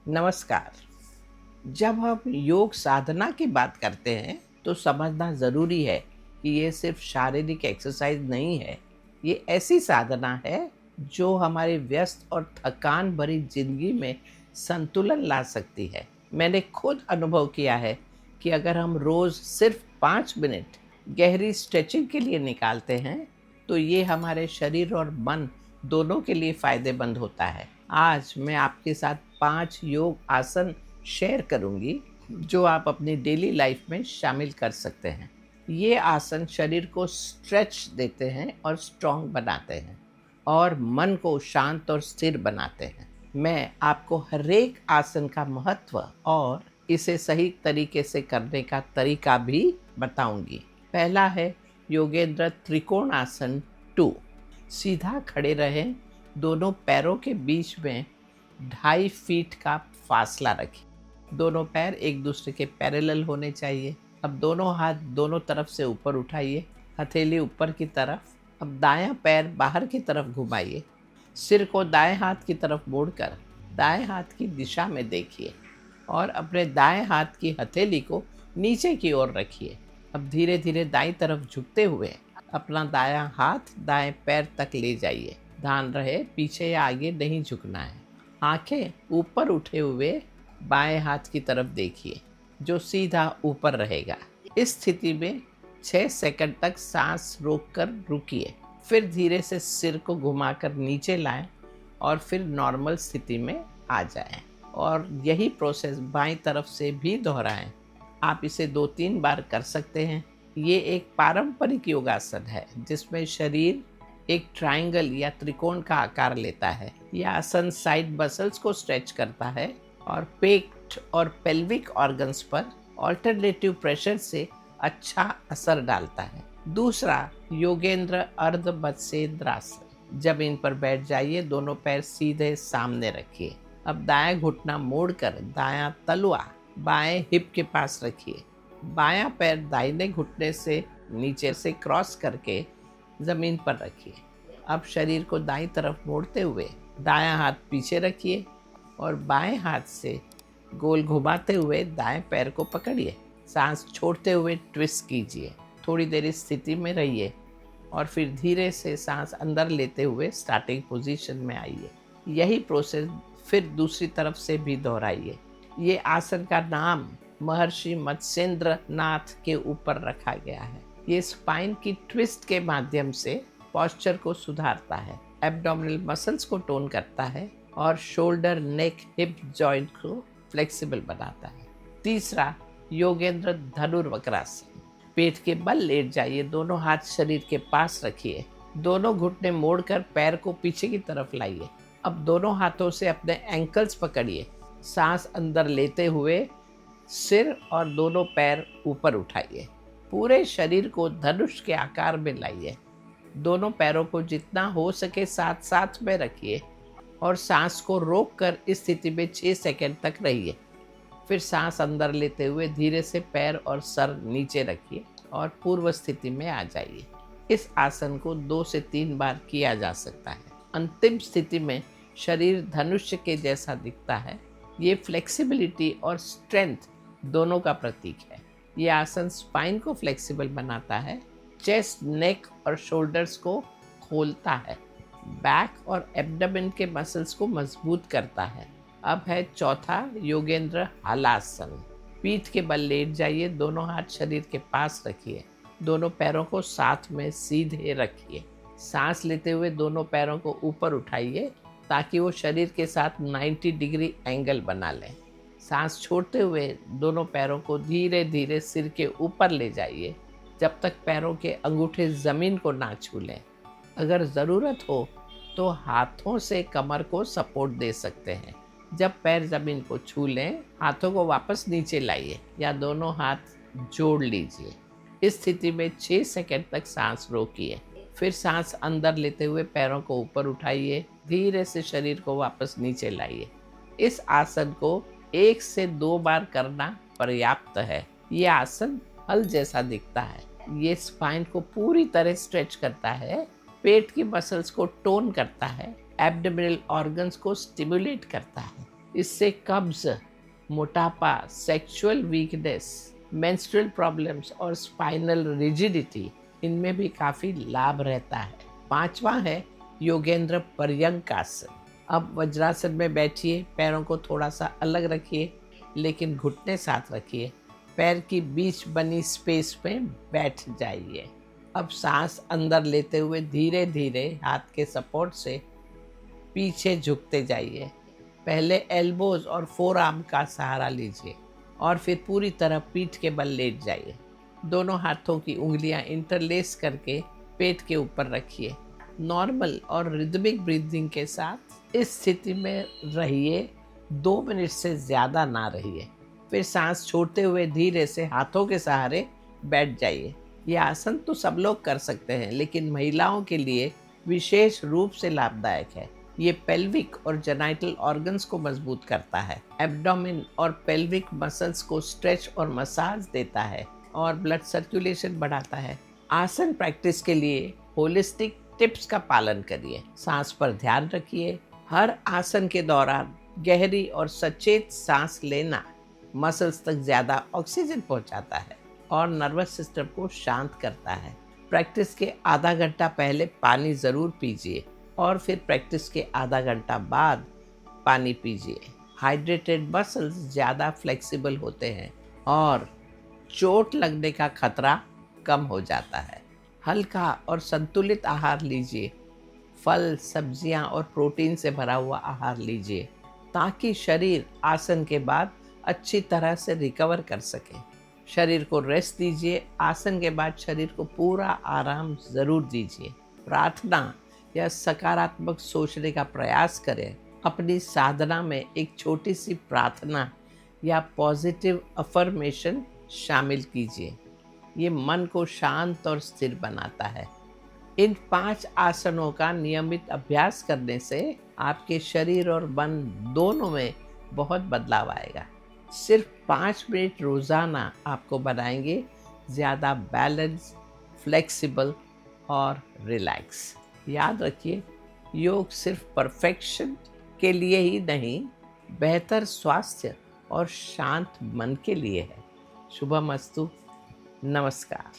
नमस्कार। जब हम योग साधना की बात करते हैं तो समझना ज़रूरी है कि ये सिर्फ शारीरिक एक्सरसाइज नहीं है। ये ऐसी साधना है जो हमारी व्यस्त और थकान भरी जिंदगी में संतुलन ला सकती है। मैंने खुद अनुभव किया है कि अगर हम रोज़ सिर्फ 5 मिनट गहरी स्ट्रेचिंग के लिए निकालते हैं तो ये हमारे शरीर और मन दोनों के लिए फ़ायदेमंद होता है। आज मैं आपके साथ 5 योग आसन शेयर करूंगी जो आप अपनी डेली लाइफ में शामिल कर सकते हैं। ये आसन शरीर को स्ट्रेच देते हैं और स्ट्रॉन्ग बनाते हैं और मन को शांत और स्थिर बनाते हैं। मैं आपको हर एक आसन का महत्व और इसे सही तरीके से करने का तरीका भी बताऊंगी। पहला है योगेंद्र त्रिकोण आसन 2। सीधा खड़े रहें, दोनों पैरों के बीच में 2.5 फीट का फासला रखें। दोनों पैर एक दूसरे के पैरेलल होने चाहिए। अब दोनों हाथ दोनों तरफ से ऊपर उठाइए, हथेली ऊपर की तरफ। अब दायां पैर बाहर की तरफ घुमाइए। सिर को दाएं हाथ की तरफ मोड़कर दाएं हाथ की दिशा में देखिए और अपने दाएं हाथ की हथेली को नीचे की ओर रखिए। अब धीरे धीरे दाईं तरफ झुकते हुए अपना दायां हाथ दाएं पैर तक ले जाइए। ध्यान रहे पीछे या आगे नहीं झुकना है। आंखें ऊपर उठे हुए बाएं हाथ की तरफ देखिए जो सीधा ऊपर रहेगा। इस स्थिति में 6 सेकंड तक सांस रोककर रुकिए। फिर धीरे से सिर को घुमाकर नीचे लाएं और फिर नॉर्मल स्थिति में आ जाएं। और यही प्रोसेस बाईं तरफ से भी दोहराएं। आप इसे 2-3 बार कर सकते हैं। ये एक पारंपरिक योगासन है जिसमें शरीर एक ट्रायंगल या त्रिकोण का आकार लेता है। यह आसन साइड मसल्स को स्ट्रेच करता है और पेट और पेल्विक ऑर्गन्स पर ऑल्टरनेटिव प्रेशर से अच्छा असर डालता है। दूसरा योगेंद्र अर्ध मत्स्येंद्रासन। जमीन पर बैठ जाइए, दोनों पैर सीधे सामने रखिए। अब दायां घुटना मोड़कर दायां तलवा बाएं हिप के पास रखिए। बायां पैर दाहिने घुटने से नीचे से क्रॉस करके जमीन पर रखिए। अब शरीर को दाईं तरफ मोड़ते हुए दायां हाथ पीछे रखिए और बाएं हाथ से गोल घुमाते हुए दाएं पैर को पकड़िए। सांस छोड़ते हुए ट्विस्ट कीजिए। थोड़ी देर इस स्थिति में रहिए और फिर धीरे से सांस अंदर लेते हुए स्टार्टिंग पोजीशन में आइए। यही प्रोसेस फिर दूसरी तरफ से भी दोहराइए। ये आसन का नाम महर्षि मत्स्येंद्र नाथ के ऊपर रखा गया है। ये स्पाइन की ट्विस्ट के माध्यम से पॉस्चर को सुधारता है, एब्डोमिनल मसल्स को टोन करता है और शोल्डर, नेक, हिप जॉइंट को फ्लेक्सिबल बनाता है। तीसरा योगेंद्र धनुर्वक्रासन। पेट के बल लेट जाइए, दोनों हाथ शरीर के पास रखिए। दोनों घुटने मोड़कर पैर को पीछे की तरफ लाइए। अब दोनों हाथों से अपने एंकल्स पकड़िए। सांस अंदर लेते हुए सिर और दोनों पैर ऊपर उठाइए। पूरे शरीर को धनुष के आकार में लाइए। दोनों पैरों को जितना हो सके साथ साथ में रखिए और सांस को रोककर इस स्थिति में 6 सेकंड तक रहिए। फिर सांस अंदर लेते हुए धीरे से पैर और सर नीचे रखिए और पूर्व स्थिति में आ जाइए। इस आसन को 2 से 3 बार किया जा सकता है। अंतिम स्थिति में शरीर धनुष के जैसा दिखता है। ये फ्लेक्सिबिलिटी और स्ट्रेंथ दोनों का प्रतीक है। ये आसन स्पाइन को फ्लेक्सिबल बनाता है, चेस्ट, नेक और शोल्डर्स को खोलता है, बैक और एब्डोमेन के मसल्स को मजबूत करता है। अब है चौथा योगेंद्र हलासन। पीठ के बल लेट जाइए, दोनों हाथ शरीर के पास रखिए। दोनों पैरों को साथ में सीधे रखिए। सांस लेते हुए दोनों पैरों को ऊपर उठाइए ताकि वो शरीर के साथ 90 डिग्री एंगल बना लें। सांस छोड़ते हुए दोनों पैरों को धीरे धीरे सिर के ऊपर ले जाइए जब तक पैरों के अंगूठे ज़मीन को ना छू लें। अगर ज़रूरत हो तो हाथों से कमर को सपोर्ट दे सकते हैं। जब पैर ज़मीन को छू लें, हाथों को वापस नीचे लाइए या दोनों हाथ जोड़ लीजिए। इस स्थिति में 6 सेकंड तक सांस रोकिए। फिर सांस अंदर लेते हुए पैरों को ऊपर उठाइए। धीरे से शरीर को वापस नीचे लाइए। इस आसन को 1 से 2 बार करना पर्याप्त है। ये आसन हल जैसा दिखता है। ये स्पाइन को पूरी तरह स्ट्रेच करता है, पेट की मसल्स को टोन करता है, एब्डोमिनल ऑर्गन्स को स्टिमुलेट करता है इससे कब्ज, मोटापा, सेक्सुअल वीकनेस, मेंस्ट्रुअल प्रॉब्लम्स और स्पाइनल रिजिडिटी, इनमें भी काफ़ी लाभ रहता है। पांचवा है योगेंद्र पर्यंक आसन। अब वज्रासन में बैठिए, पैरों को थोड़ा सा अलग रखिए लेकिन घुटने साथ रखिए, पैर की बीच बनी स्पेस में बैठ जाइए। अब सांस अंदर लेते हुए धीरे धीरे हाथ के सपोर्ट से पीछे झुकते जाइए। पहले एल्बोज और फोर आर्म का सहारा लीजिए और फिर पूरी तरह पीठ के बल लेट जाइए। दोनों हाथों की उंगलियां इंटरलेस करके पेट के ऊपर रखिए। नॉर्मल और रिदमिक ब्रीदिंग के साथ इस स्थिति में रहिए। 2 मिनट से ज़्यादा ना रहिए। फिर सांस छोड़ते हुए धीरे से हाथों के सहारे बैठ जाइए। ये आसन तो सब लोग कर सकते हैं, लेकिन महिलाओं के लिए विशेष रूप से लाभदायक है। ये पेल्विक और जेनाइटल ऑर्गन्स को मजबूत करता है, एब्डोमेन और पेल्विक मसल्स को स्ट्रेच और मसाज देता है और ब्लड सर्कुलेशन बढ़ाता है। आसन प्रैक्टिस के लिए होलिस्टिक टिप्स का पालन करिए। सांस पर ध्यान रखिए। हर आसन के दौरान गहरी और सचेत सांस लेना मसल्स तक ज़्यादा ऑक्सीजन पहुंचाता है और नर्वस सिस्टम को शांत करता है। प्रैक्टिस के आधा घंटा पहले पानी ज़रूर पीजिए और फिर प्रैक्टिस के आधा घंटा बाद पानी पीजिए। हाइड्रेटेड मसल्स ज़्यादा फ्लेक्सिबल होते हैं और चोट लगने का खतरा कम हो जाता है। हल्का और संतुलित आहार लीजिए। फल, सब्जियां और प्रोटीन से भरा हुआ आहार लीजिए ताकि शरीर आसन के बाद अच्छी तरह से रिकवर कर सके। शरीर को रेस्ट दीजिए। आसन के बाद शरीर को पूरा आराम ज़रूर दीजिए। प्रार्थना या सकारात्मक सोचने का प्रयास करें। अपनी साधना में एक छोटी सी प्रार्थना या पॉजिटिव अफर्मेशन शामिल कीजिए। ये मन को शांत और स्थिर बनाता है। इन 5 आसनों का नियमित अभ्यास करने से आपके शरीर और मन दोनों में बहुत बदलाव आएगा। सिर्फ 5 मिनट रोज़ाना आपको बनाएंगे ज़्यादा बैलेंस, फ्लेक्सिबल और रिलैक्स। याद रखिए, योग सिर्फ परफेक्शन के लिए ही नहीं, बेहतर स्वास्थ्य और शांत मन के लिए है। शुभमस्तु। नमस्कार।